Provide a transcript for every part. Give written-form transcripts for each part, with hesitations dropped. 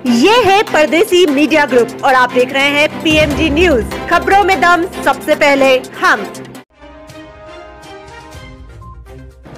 ये है परदेसी मीडिया ग्रुप और आप देख रहे हैं PMG न्यूज, खबरों में दम। सबसे पहले हम।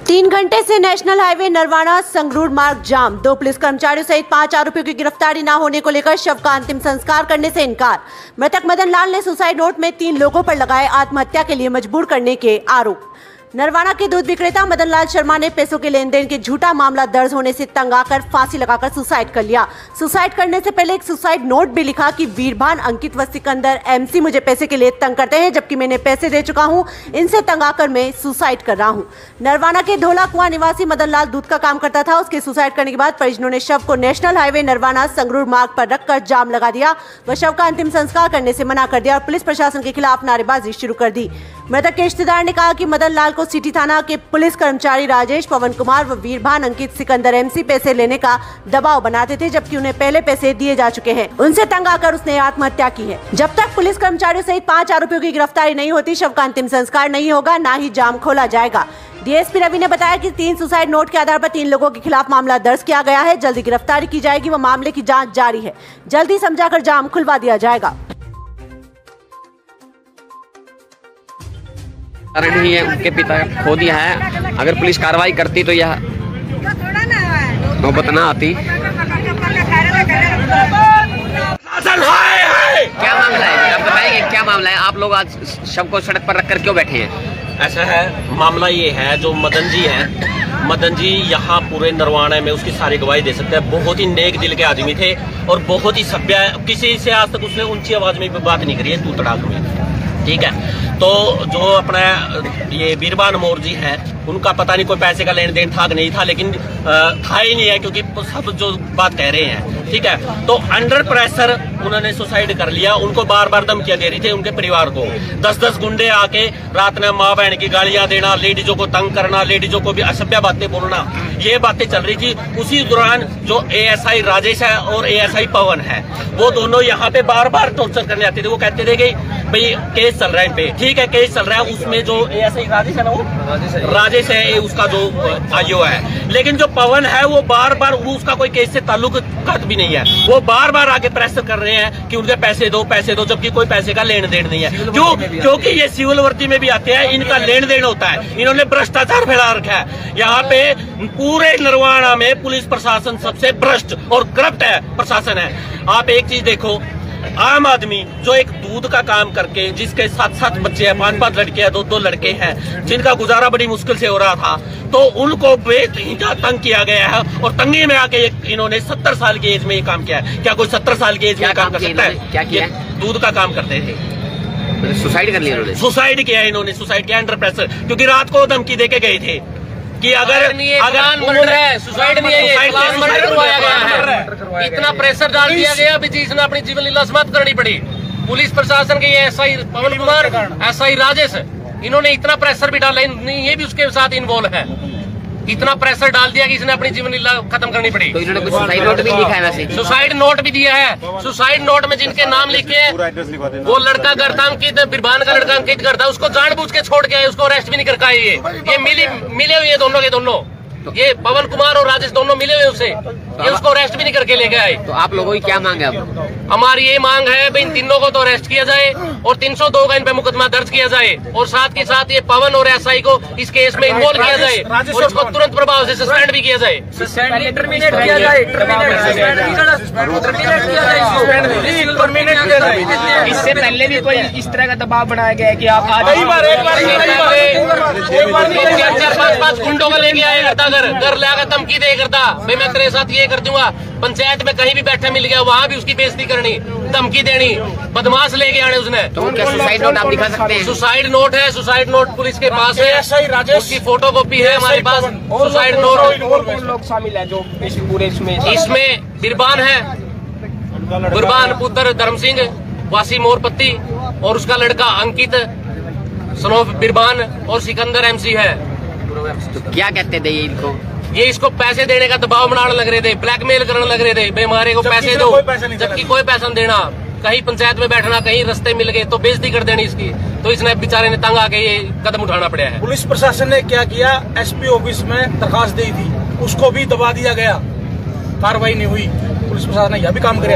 3 घंटे से नेशनल हाईवे नरवाना संगरूर मार्ग जाम। 2 पुलिस कर्मचारियों सहित 5 आरोपियों की गिरफ्तारी न होने को लेकर शव का अंतिम संस्कार करने से इनकार। मृतक मदन लाल ने सुसाइड नोट में 3 लोगों पर लगाए आत्महत्या के लिए मजबूर करने के आरोप। नरवाना के दूध विक्रेता मदन लाल शर्मा ने पैसों के लेन देन के झूठा मामला दर्ज होने से तंग आकर फांसी लगाकर सुसाइड कर लिया। सुसाइड करने से पहले एक सुसाइड नोट भी लिखा कि वीरभान, अंकित व सिकंदर MC मुझे पैसे के लिए तंग करते हैं, जबकि मैंने पैसे दे चुका हूं। इनसे तंग आकर मैं सुसाइड कर रहा हूं। नरवाना के धोला कुआं निवासी मदन लाल दूध का काम करता था। उसके सुसाइड करने के बाद परिजनों ने शव को नेशनल हाईवे नरवाना संगरूर मार्ग पर रखकर जाम लगा दिया व शव का अंतिम संस्कार करने से मना कर दिया और पुलिस प्रशासन के खिलाफ नारेबाजी शुरू कर दी। मृतक के रिश्तेदार ने कहा कि मदन लाल को सिटी थाना के पुलिस कर्मचारी राजेश, पवन कुमार व वीरभान, अंकित, सिकंदर MC पैसे लेने का दबाव बनाते थे, जबकि उन्हें पहले पैसे दिए जा चुके हैं। उनसे तंग आकर उसने आत्महत्या की है। जब तक पुलिस कर्मचारियों सहित 5 आरोपियों की गिरफ्तारी नहीं होती, शव का अंतिम संस्कार नहीं होगा, न ही जाम खोला जाएगा। DSP रवि ने बताया कि 3 सुसाइड नोट के आधार पर 3 लोगों के खिलाफ मामला दर्ज किया गया है। जल्दी गिरफ्तारी की जाएगी व मामले की जाँच जारी है। जल्दी समझाकर जाम खुलवा दिया जाएगा। कारण ही है, उनके पिता खो दिया है। अगर पुलिस कार्रवाई करती तो यह नौबत ना आती। क्या मामला है, आप बताएंगे क्या मामला है? आप लोग आज शव को सड़क पर रखकर क्यों बैठे हैं? ऐसा है, मामला ये है, जो मदन जी हैं, मदन जी यहाँ पूरे नरवाना में उसकी सारी गवाही दे सकते हैं। बहुत ही नेक दिल के आदमी थे और बहुत ही सभ्य, किसी से आज तक उसने ऊंची आवाज में बात नहीं करी है तू तड़ाक में, ठीक है। तो जो अपना ये वीरभान मोर जी है, उनका पता नहीं कोई पैसे का लेन देन था कि नहीं था, लेकिन था ही नहीं है, क्योंकि सब जो बात कह रहे हैं, ठीक है। तो अंडर प्रेशर उन्होंने सुसाइड कर लिया। उनको बार बार धमकियां दे रही थी उनके परिवार को। 10-10 गुंडे आके रात में माँ बहन की गालियां देना, लेडीजों को तंग करना, लेडीजों को भी असभ्य बातें बोलना, ये बातें चल रही थी। उसी दौरान जो ASI राजेश है और ASI पवन है, वो दोनों यहाँ पे बार बार टॉर्चर करने आते थे। वो कहते थे कि भाई केस चल रहा है इन पे, ठीक है केस चल रहा है। उसमें जो ASI राजेश है ना, वो राजेश है, उसका जो IO है, लेकिन जो पवन है वो बार बार, उसका कोई केस से ताल्लुक भी नहीं है। वो बार बार आके प्रेशर कर रहे हैं कि उनके पैसे दो, जबकि कोई पैसे का लेन देन नहीं है। क्यों? क्योंकि ये सिविल वर्दी में भी आते हैं, इनका लेन देन होता है। इन्होंने भ्रष्टाचार फैला रखा है यहाँ पे। पूरे नरवाना में पुलिस प्रशासन सबसे भ्रष्ट और करप्ट है प्रशासन है। आप एक चीज देखो, आम आदमी जो एक दूध का काम करके, जिसके 7-7 बच्चे हैं, 5-5 लड़के हैं, 2-2 लड़के हैं, जिनका गुजारा बड़ी मुश्किल से हो रहा था, तो उनको बेतहीजा तंग किया गया है। और तंगी में आके इन्होंने 70 साल की एज में ये काम किया है। क्या कोई 70 साल की एज में काम कर सकता है? क्या किया? दूध का काम करते थे, सुसाइड कर लिया इन्होंने। सुसाइड किया इन्होंने, सुसाइड किया अंडर प्रेशर, क्योंकि रात को धमकी देके गए थे कि अगर मर्डर है, सुसाइड नहीं है, ये मर्डर करवाया गया है। इतना प्रेशर डाल दिया गया भी जिसने अपनी जीवन लीला समाप्त करनी पड़ी। पुलिस प्रशासन के ये SI पवन कुमार, SI राजेश, इन्होंने इतना प्रेशर भी डाला, ये भी उसके साथ इन्वॉल्व है। इतना प्रेशर डाल दिया कि इसने अपनी जीवन लीला खत्म करनी पड़ी। तो इन्होंने कुछ सुसाइड नोट भी लिखा है वैसे? सुसाइड नोट भी दिया है। सुसाइड नोट में जिनके नाम लिखे हैं, वो लड़का घर था अंकित, वीरभान का लड़का अंकित घर था, उसको जानबूझ के छोड़ के आए, उसको अरेस्ट भी नहीं कर पाए। ये मिले हुए दोनों के दोनों, ये पवन कुमार और राजेश दोनों मिले हुए उससे, ये उसको अरेस्ट भी नहीं करके लेके आए। तो आप लोगों की क्या मांग है अब? हमारी ये मांग है भाई, इन तीनों को तो अरेस्ट किया जाए और 302 का इन पे मुकदमा दर्ज किया जाए, और साथ के साथ ये पवन और SI को इस केस में इन्वॉल्व किया जाए और उसको तुरंत प्रभाव से सस्पेंड भी किया जाए। इससे पहले भी कोई इस तरह का दबाव बनाया गया है कि आप 4-5 गुंडों को लेके आए, घर लाकर धमकी दे करता भाई मैं तेरे साथ ये कर दूंगा। पंचायत में कहीं भी बैठे मिल गया, वहाँ भी उसकी बेइज्जती करनी, धमकी देनी, बदमाश लेके आने उसने। तो उनका सुसाइड नोट आप दिखा सकते हैं? सुसाइड नोट है, सुसाइड नोट पुलिस के पास है, उसकी फोटो कॉपी है हमारे पास। सुसाइड नोट लोग शामिल है जो इस पूरे इसमें वीरभान है, वीरभान पुत्र धर्म सिंह वासी मोरपत्ती, और उसका लड़का अंकित सनोफ वीरभान, और सिकंदर MC है। तो क्या कहते थे इनको? ये इसको पैसे देने का दबाव बनाने लग रहे थे, ब्लैकमेल करने लग रहे थे, भाई हमारे को पैसे दो, जबकि कोई पैसा नहीं देना। कहीं पंचायत में बैठना, कहीं रास्ते मिल गए तो बेइज्जती कर देनी इसकी। तो इसने बेचारे ने तंग आके ये कदम उठाना पड़ा है। पुलिस प्रशासन ने क्या किया, SP ऑफिस में दरखास्त दी थी, उसको भी दबा दिया गया, कार्रवाई नहीं हुई। पुलिस प्रशासन ने यह भी काम करे,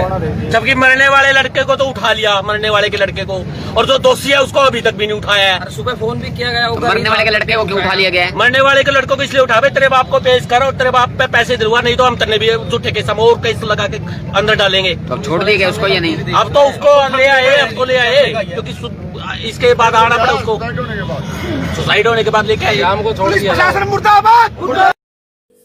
जबकि मरने वाले लड़के को तो उठा लिया, मरने वाले के लड़के को, और जो दोषी है उसको अभी तक भी नहीं उठाया है। सुबह फोन भी किया गया। मरने वाले के लड़के को क्यों उठा लिया गया है? मरने वाले के लड़कों को इसलिए उठा, तेरे बाप को पेश करो और तेरे बाप पे पैसे दिलवा, नहीं तो हम तेरे भी झूठे केस और केस लगा के अंदर डालेंगे। तो अब छोड़ दिए गए उसको या नहीं? अब तो उसको ले आए, अब तो ले आए, क्योंकि इसके बाद आना पड़ा उसको, सुसाइड होने के बाद लेके आए। शाम को छोड़ दिया।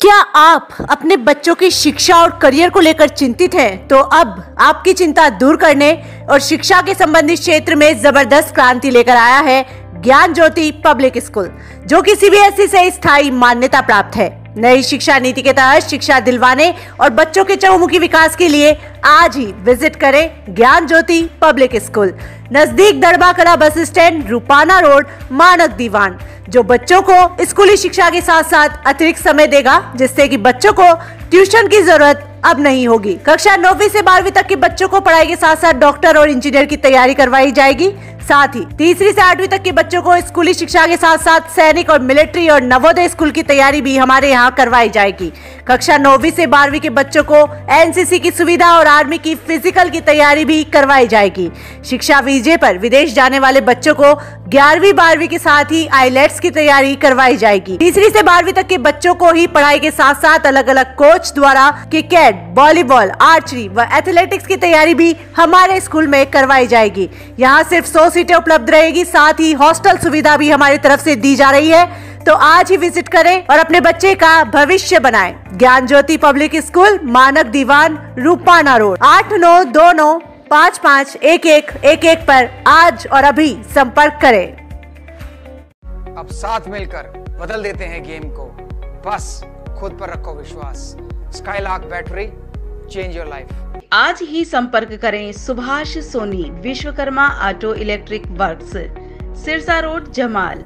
क्या आप अपने बच्चों की शिक्षा और करियर को लेकर चिंतित हैं? तो अब आपकी चिंता दूर करने और शिक्षा के संबंधित क्षेत्र में जबरदस्त क्रांति लेकर आया है ज्ञान ज्योति पब्लिक स्कूल, जो कि सीबीएसई से स्थायी मान्यता प्राप्त है। नई शिक्षा नीति के तहत शिक्षा दिलवाने और बच्चों के चहुमुखी विकास के लिए आज ही विजिट करें ज्ञान ज्योति पब्लिक स्कूल, नजदीक दड़बा कला बस स्टैंड, रूपाना रोड, मानक दीवान, जो बच्चों को स्कूली शिक्षा के साथ साथ अतिरिक्त समय देगा, जिससे कि बच्चों को ट्यूशन की जरूरत अब नहीं होगी। कक्षा 9वीं से 12वीं तक के बच्चों को पढ़ाई के साथ साथ डॉक्टर और इंजीनियर की तैयारी करवाई जाएगी। साथ ही 3री से 8वीं तक के बच्चों को स्कूली शिक्षा के साथ साथ सैनिक और मिलिट्री और नवोदय स्कूल की तैयारी भी हमारे यहाँ करवाई जाएगी। कक्षा 9वीं से 12वीं के बच्चों को एनसीसी की सुविधा और आर्मी की फिजिकल की तैयारी भी करवाई जाएगी। शिक्षा वीजे पर विदेश जाने वाले बच्चों को 11वीं 12वीं के साथ ही आईलेट्स की तैयारी करवाई जाएगी। 3री से 12वीं तक के बच्चों को ही पढ़ाई के साथ साथ अलग अलग कोच द्वारा क्रिकेट, वॉलीबॉल, आर्चरी व एथलेटिक्स की तैयारी भी हमारे स्कूल में करवाई जाएगी। यहाँ सिर्फ 100 सीटें उपलब्ध रहेगी, साथ ही हॉस्टल सुविधा भी हमारी तरफ से दी जा रही है। तो आज ही विजिट करें और अपने बच्चे का भविष्य बनाएं। ज्ञान ज्योति पब्लिक स्कूल, मानक दीवान, रूपाना रोड, 8929551111 पर आज और अभी संपर्क करें। अब साथ मिलकर बदल देते हैं गेम को, बस खुद पर रखो विश्वास। Skylark battery, change your life. आज ही संपर्क करें Subhash Soni, Vishwakarma auto electric works, Sirsa road, Jamal.